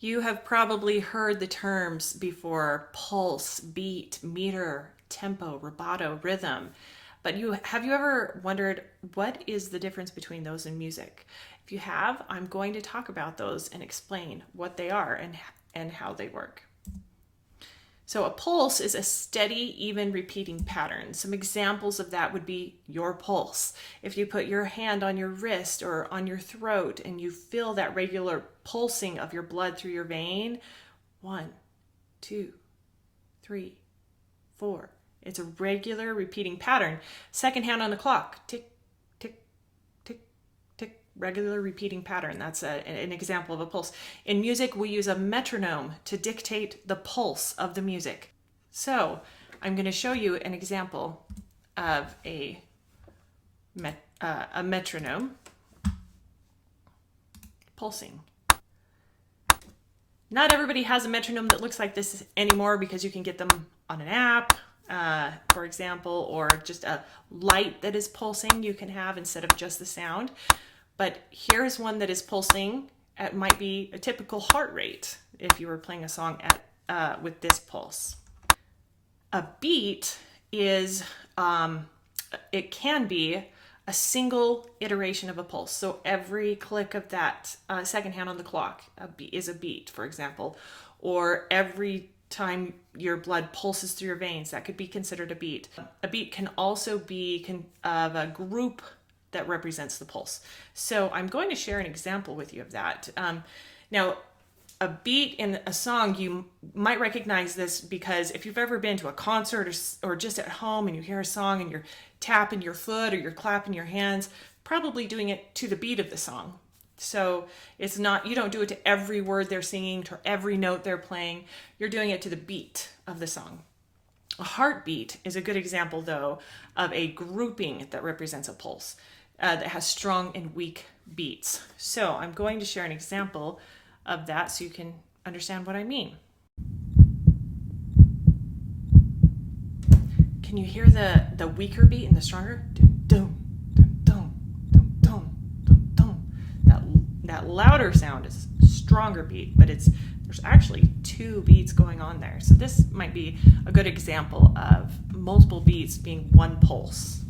You have probably heard the terms before: pulse, beat, meter, tempo, rubato, rhythm. But have you ever wondered what is the difference between those in music? If you have, I'm going to talk about those and explain what they are and how they work. So a pulse is a steady, even repeating pattern. Some examples of that would be your pulse. If you put your hand on your wrist or on your throat and you feel that regular pulsing of your blood through your vein, 1, 2, 3, 4. It's a regular repeating pattern. Second hand on the clock, tick, tick, tick, tick, regular repeating pattern. That's an example of a pulse. In music, we use a metronome to dictate the pulse of the music. So I'm going to show you an example of a metronome pulsing. Not everybody has a metronome that looks like this anymore because you can get them on an app, for example, or just a light that is pulsing you can have instead of just the sound. But here's one that is pulsing. It might be a typical heart rate if you were playing a song with this pulse. A beat is, it can be a single iteration of a pulse. So every click of that second hand on the clock is a beat, for example, or every time your blood pulses through your veins, that could be considered a beat. A beat can also be of a group that represents the pulse. So I'm going to share an example with you of that. Now, a beat in a song, you might recognize this because if you've ever been to a concert or just at home and you hear a song and you're tapping your foot or you're clapping your hands, probably doing it to the beat of the song. So it's not, you don't do it to every word they're singing, to every note they're playing. You're doing it to the beat of the song. A heartbeat is a good example, though, of a grouping that represents a pulse that has strong and weak beats. So I'm going to share an example of that so you can understand what I mean. Can you hear the weaker beat and the stronger? Dum, dum, dum, dum, dum, dum, dum. That louder sound is stronger beat, but there's actually two beats going on there. So this might be a good example of multiple beats being one pulse.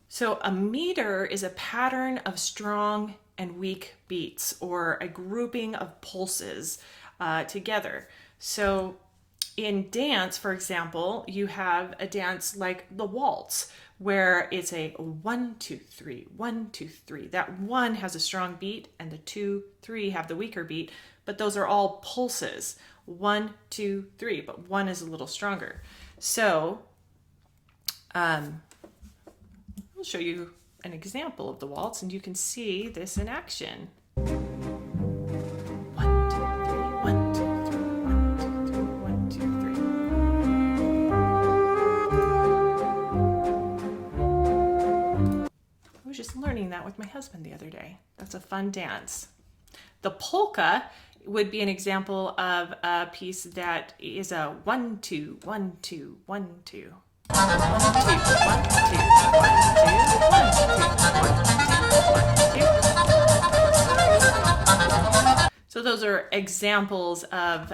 So a meter is a pattern of strong and weak beats, or a grouping of pulses together. So in dance, for example, you have a dance like the waltz, where it's a 1, 2, 3, 1, 2, 3. That 1 has a strong beat and the 2, 3 have the weaker beat, but those are all pulses. 1, 2, 3, but 1 is a little stronger. So I'll show you an example of the waltz and you can see this in action. 1, 2, 3, 1, 2, 3, 1, 2, 3, 1, 2, 3. I was just learning that with my husband the other day. That's a fun dance. The polka would be an example of a piece that is a 1, 2, 1, 2, 1, 2. 1, 2, 1, 2, 1, 2, 1, 2, 1, 2, 1, 2. So those are examples of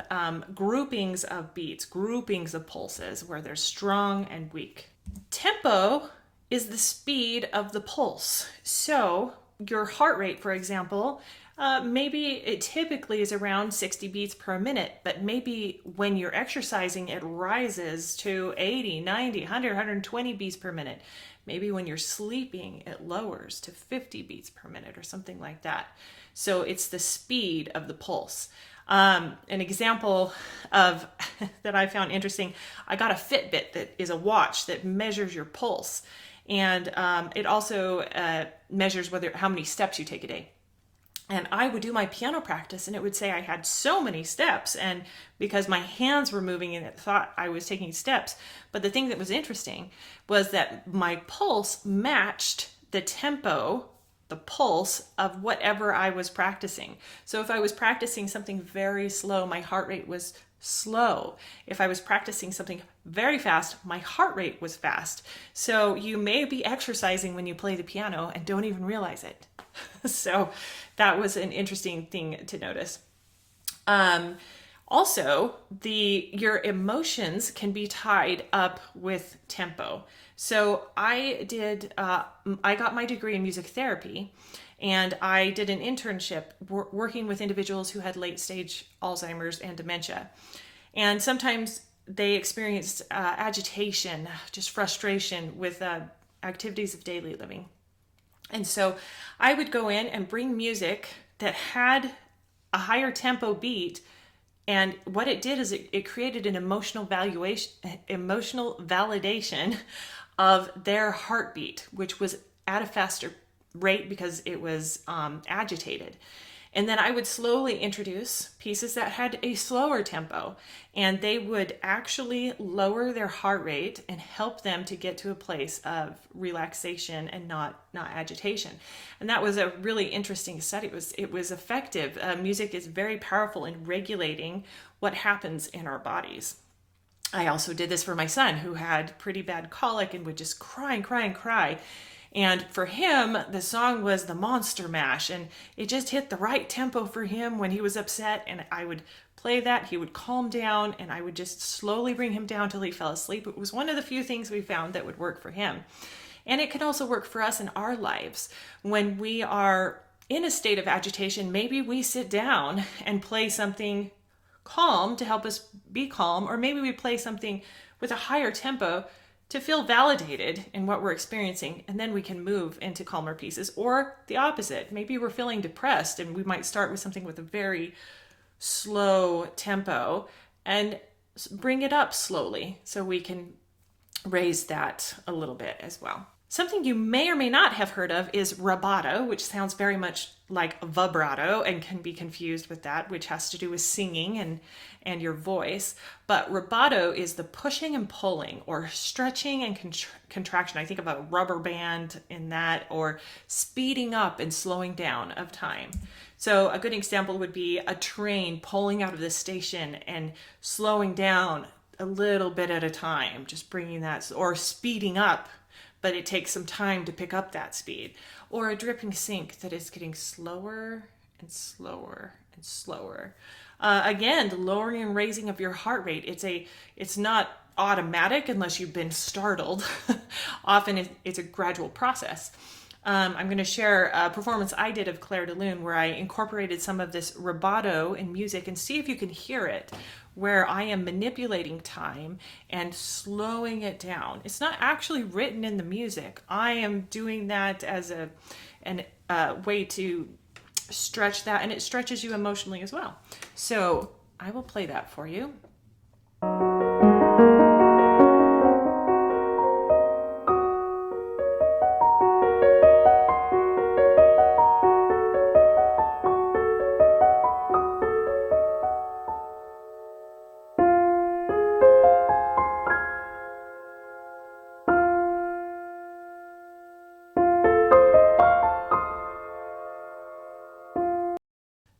groupings of beats, groupings of pulses where they're strong and weak. Tempo is the speed of the pulse. So your heart rate, for example, maybe it typically is around 60 beats per minute, but maybe when you're exercising, it rises to 80, 90, 100, 120 beats per minute. Maybe when you're sleeping, it lowers to 50 beats per minute or something like that. So it's the speed of the pulse. An example of that I found interesting, I got a Fitbit that is a watch that measures your pulse. And it also measures how many steps you take a day. And I would do my piano practice and it would say I had so many steps, and because my hands were moving and it thought I was taking steps. But the thing that was interesting was that my pulse matched the tempo, the pulse of whatever I was practicing. So if I was practicing something very slow, my heart rate was slow. If I was practicing something very fast, my heart rate was fast. So you may be exercising when you play the piano and don't even realize it. So that was an interesting thing to notice. Um, Also, your emotions can be tied up with tempo. So I got my degree in music therapy, and I did an internship working with individuals who had late stage Alzheimer's and dementia. And sometimes they experienced agitation, just frustration with activities of daily living. And so I would go in and bring music that had a higher tempo beat, and what it did is it created an emotional validation of their heartbeat, which was at a faster rate because it was agitated. And then I would slowly introduce pieces that had a slower tempo, and they would actually lower their heart rate and help them to get to a place of relaxation and not agitation. And that was a really interesting study. It was effective. Music is very powerful in regulating what happens in our bodies. I also did this for my son, who had pretty bad colic and would just cry and cry and cry. And for him, the song was the Monster Mash, and it just hit the right tempo for him when he was upset. And I would play that, he would calm down, and I would just slowly bring him down till he fell asleep. It was one of the few things we found that would work for him. And it can also work for us in our lives. When we are in a state of agitation, maybe we sit down and play something calm to help us be calm, or maybe we play something with a higher tempo to feel validated in what we're experiencing, and then we can move into calmer pieces. Or the opposite, maybe we're feeling depressed and we might start with something with a very slow tempo and bring it up slowly so we can raise that a little bit as well. Something you may or may not have heard of is rubato, which sounds very much like vibrato and can be confused with that, which has to do with singing and your voice. But rubato is the pushing and pulling, or stretching and contraction. I think of a rubber band in that, or speeding up and slowing down of time. So a good example would be a train pulling out of the station and slowing down a little bit at a time, just bringing that, or speeding up, but it takes some time to pick up that speed. Or a dripping sink that is getting slower and slower and slower. Again, the lowering and raising of your heart rate. It's not automatic unless you've been startled. Often it's a gradual process. I'm going to share a performance I did of Claire de Lune where I incorporated some of this rubato in music, and see if you can hear it, where I am manipulating time and slowing it down. It's not actually written in the music. I am doing that as a way to stretch that, and it stretches you emotionally as well. So I will play that for you.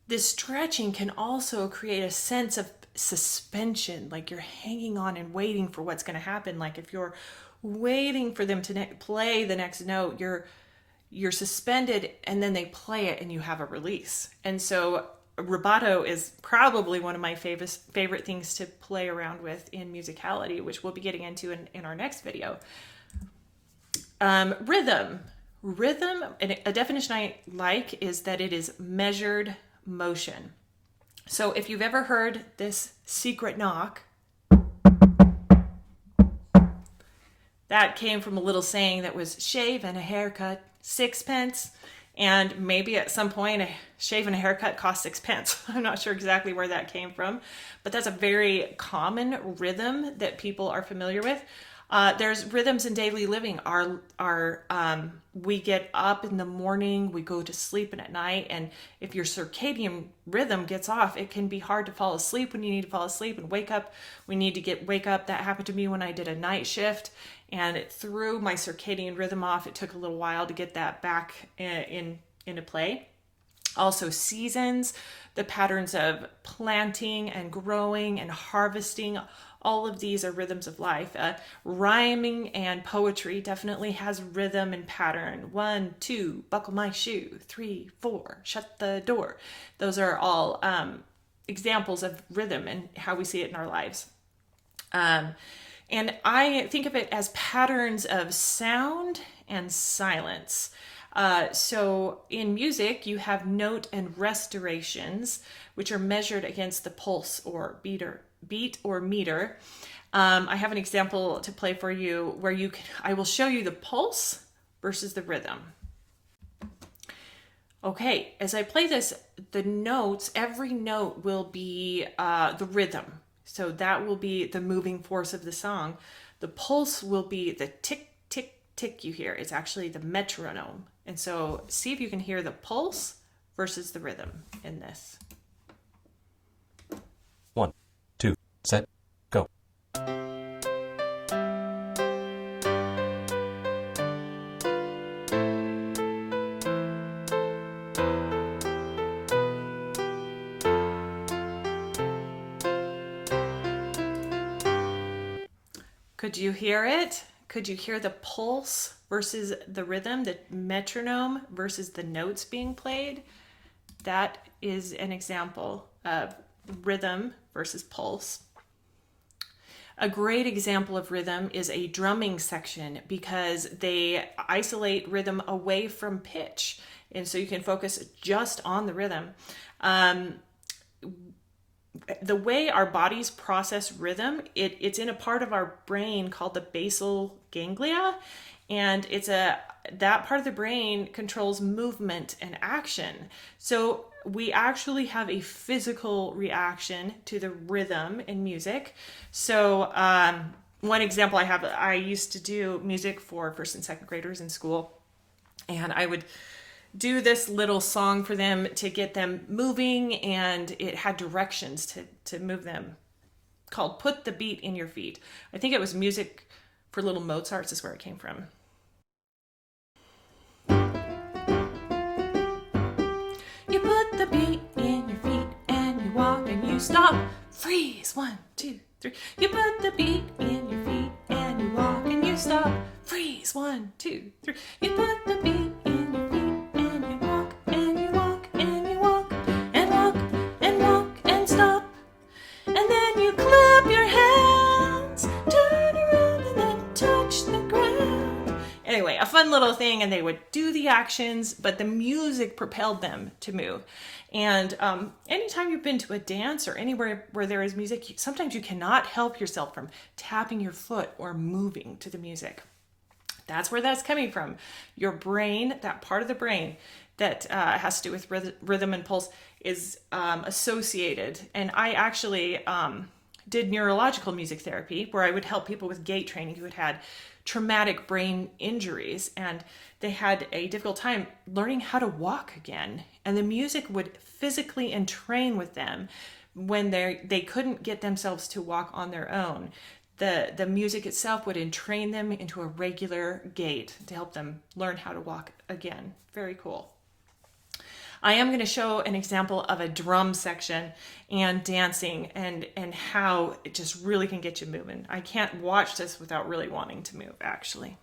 This stretching can also create a sense of suspension, like you're hanging on and waiting for what's going to happen. Like if you're waiting for them to play the next note, you're suspended, and then they play it and you have a release. And so rubato is probably one of my favorite things to play around with in musicality, which we'll be getting into in our next video. Rhythm, a definition I like is that it is measured motion. So if you've ever heard this secret knock, that came from a little saying that was shave and a haircut, 6 pence. And maybe at some point a shave and a haircut cost 6 pence. I'm not sure exactly where that came from, but that's a very common rhythm that people are familiar with. There's rhythms in daily living. We get up in the morning, we go to sleep at night, and if your circadian rhythm gets off, it can be hard to fall asleep when you need to fall asleep, and wake up. We need to wake up. That happened to me when I did a night shift, and it threw my circadian rhythm off. It took a little while to get that back into play. Also seasons, the patterns of planting and growing and harvesting, all of these are rhythms of life. Rhyming and poetry definitely has rhythm and pattern. 1, 2, buckle my shoe. 3, 4, shut the door. Those are all examples of rhythm and how we see it in our lives. And I think of it as patterns of sound and silence. So in music, you have note and restorations, which are measured against the pulse or beat or meter. I have an example to play for you where I will show you the pulse versus the rhythm. Okay, as I play this, the notes, every note will be the rhythm. So that will be the moving force of the song. The pulse will be the tick, tick, tick you hear. It's actually the metronome. And so see if you can hear the pulse versus the rhythm in this. 1, 2, set, go. Could you hear it? Could you hear the pulse versus the rhythm, the metronome versus the notes being played? That is an example of rhythm versus pulse. A great example of rhythm is a drumming section because they isolate rhythm away from pitch. And so you can focus just on the rhythm. The way our bodies process rhythm, it's in a part of our brain called the basal ganglia, and that part of the brain controls movement and action. So we actually have a physical reaction to the rhythm in music. So one example I used to do music for first and second graders in school, and I would do this little song for them to get them moving, and it had directions to move them called Put the Beat in Your Feet. I think it was music for little Mozarts is where it came from. You put the beat in your feet and you walk and you stop. Freeze, 1, 2, 3. You put the beat in your feet and you walk and you stop. Freeze, 1, 2, 3. You put the beat in your feet. Anyway, a fun little thing, and they would do the actions, but the music propelled them to move. And anytime you've been to a dance or anywhere where there is music, sometimes you cannot help yourself from tapping your foot or moving to the music. That's where that's coming from. Your brain, that part of the brain that has to do with rhythm and pulse, is associated. And I actually did neurological music therapy where I would help people with gait training who had had traumatic brain injuries, and they had a difficult time learning how to walk again. And the music would physically entrain with them when they couldn't get themselves to walk on their own. The music itself would entrain them into a regular gait to help them learn how to walk again. Very cool. I am going to show an example of a drum section and dancing and how it just really can get you moving. I can't watch this without really wanting to move, actually.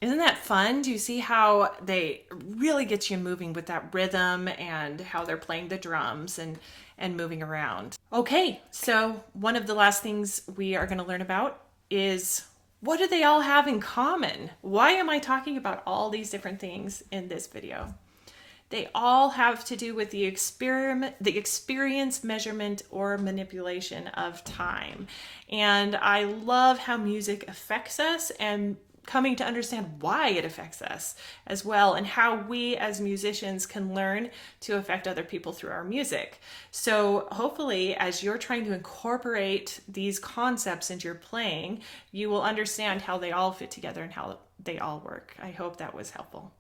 Isn't that fun? Do you see how they really get you moving with that rhythm and how they're playing the drums and moving around? Okay, so one of the last things we are going to learn about is, what do they all have in common? Why am I talking about all these different things in this video? They all have to do with the experience, measurement, or manipulation of time. And I love how music affects us and coming to understand why it affects us as well, and how we as musicians can learn to affect other people through our music. So hopefully, as you're trying to incorporate these concepts into your playing, you will understand how they all fit together and how they all work. I hope that was helpful.